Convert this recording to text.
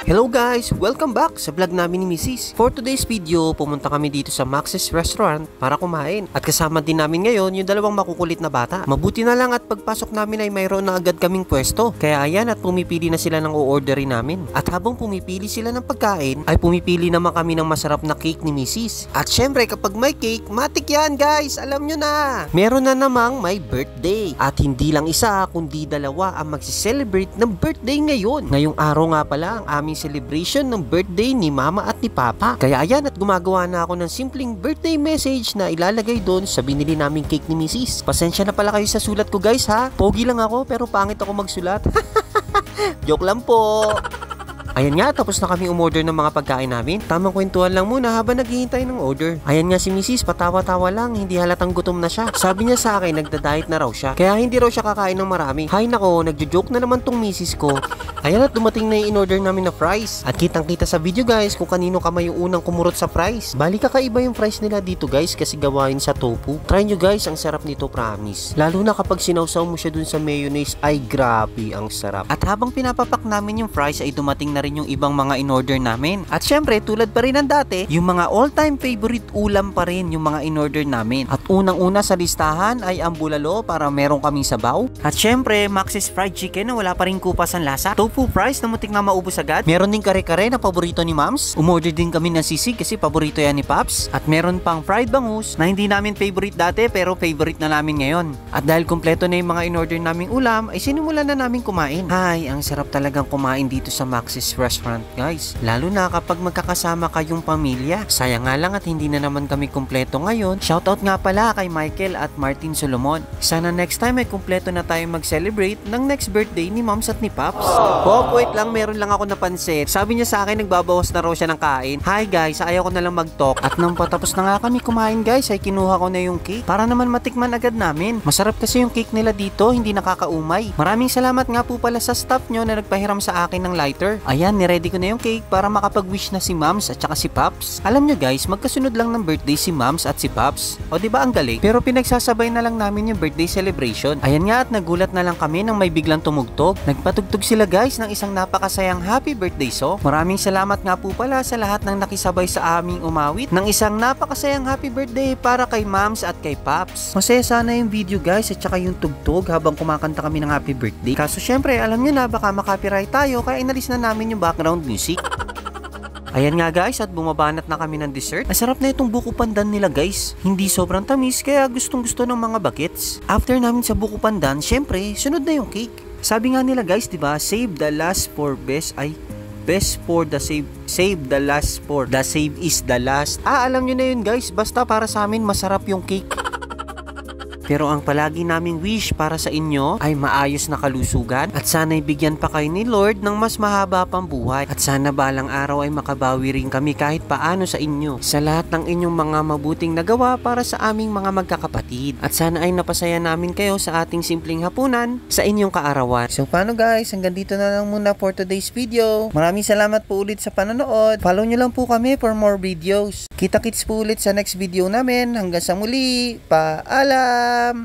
Hello guys! Welcome back sa vlog namin ni Mrs. For today's video, pumunta kami dito sa Max's Restaurant para kumain. At kasama din namin ngayon yung dalawang makukulit na bata. Mabuti na lang at pagpasok namin ay mayroon na agad kaming pwesto. Kaya ayan at pumipili na sila ng o-orderin namin. At habang pumipili sila ng pagkain, ay pumipili naman kami ng masarap na cake ni Mrs. At syempre kapag may cake, matik yan guys! Alam nyo na! Meron na namang may birthday. At hindi lang isa, kundi dalawa ang magsiselebrate ng birthday ngayon. Ngayong araw nga pala ang aming celebration ng birthday ni Mama at ni Papa. Kaya ayan at gumagawa na ako ng simpleng birthday message na ilalagay doon sa binili naming cake ni Mrs. Pasensya na pala kayo sa sulat ko guys ha. Pogi lang ako pero pangit ako magsulat. Joke lang po. Ayan nga, tapos na kami umorder ng mga pagkain namin. Tamang kwentuhan lang muna habang naghihintay ng order. Ayan nga si Mrs. patawa-tawa lang, hindi halatang gutom na siya. Sabi niya sa akin, nagda-diet na raw siya. Kaya hindi raw siya kakain ng marami. Hay nako, nagjo-joke na naman tong Mrs. ko. Ayan at dumating na yung in-order namin na fries. At kitang-kita sa video guys kung kanino kamay yung unang kumurot sa fries. Bali kakaiba yung fries nila dito guys kasi gawain sa tofu. Try nyo guys, ang sarap nito promise. Lalo na kapag sinawsaw mo siya dun sa mayonnaise, ay grabe ang sarap. At habang pinapapak namin yung fries ay dumating na rin yung ibang mga in-order namin. At syempre, tulad pa rin ng dati, yung mga all-time favorite ulam pa rin yung mga in-order namin. At unang-una sa listahan ay ang bulalo para meron kaming sabaw. At syempre, Max's fried chicken na wala pa rin kupas ang lasa. Tofu fries na mutik na maubos agad. Meron din kare-kare na paborito ni Moms. Umorder din kami ng sisig kasi paborito yan ni Pops. At meron pang fried bangus na hindi namin favorite dati pero favorite na namin ngayon. At dahil kompleto na yung mga in-order naming ulam, ay sinimulan na namin kumain. Ay, ang sarap talagang kumain dito sa Max's Restaurant guys, lalo na kapag magkakasama kayong pamilya. Sayang nga lang at hindi na naman kami kumpleto ngayon. Shoutout nga pala kay Michael at Martin Solomon. Sana next time ay kumpleto na tayo mag-celebrate ng next birthday ni Moms at ni Pops. Pop, wait lang, meron lang ako napansin. Sabi niya sa akin nagbabawas na raw siya ng kain. Hi guys, ayaw ko na lang mag-talk. At nang patapos na nga kami kumain guys, ay kinuha ko na yung cake para naman matikman agad namin. Masarap kasi yung cake nila dito, hindi nakakaumay. Maraming salamat nga po pala sa staff nyo na nagpahiram sa akin ng lighter. Ayan, ready ko na yung cake para makapag-wish na si Moms at saka si Pops. Alam nyo guys, magkasunod lang ng birthday si Moms at si Pops. O diba ang galing? Pero pinagsasabay na lang namin yung birthday celebration. Ayan nga at nagulat na lang kami nang may biglang tumugtog. Nagpatugtog sila guys ng isang napakasayang happy birthday song. Maraming salamat nga po pala sa lahat ng nakisabay sa aming umawit ng isang napakasayang happy birthday para kay Moms at kay Pops. Masaya sana yung video guys at saka yung tugtog habang kumakanta kami ng happy birthday. Kaso syempre alam nyo na baka makapiright tayo kaya inalis na namin yung background music. Ayan nga guys at bumabanat na kami ng dessert. Masarap na itong buko pandan nila guys. Hindi sobrang tamis kaya gustong gusto ng mga bagets. After namin sa buko pandan, syempre sunod na yung cake. Sabi nga nila guys, diba, save the last for best ay best for the save. Save the last for the save is the last. Alam nyo na yun guys, basta para sa amin masarap yung cake. Pero ang palagi naming wish para sa inyo ay maayos na kalusugan at sana'y bigyan pa kayo ni Lord ng mas mahaba pang buhay at sana balang araw ay makabawi rin kami kahit paano sa inyo sa lahat ng inyong mga mabuting nagawa para sa aming mga magkakapatid at sana ay napasaya namin kayo sa ating simpleng hapunan sa inyong kaarawan. So paano guys, hanggang dito na lang muna for today's video. Maraming salamat po ulit sa panonood. Follow nyo lang po kami for more videos. Kita-kits po ulit sa next video namin. Hanggang sa muli, paalam!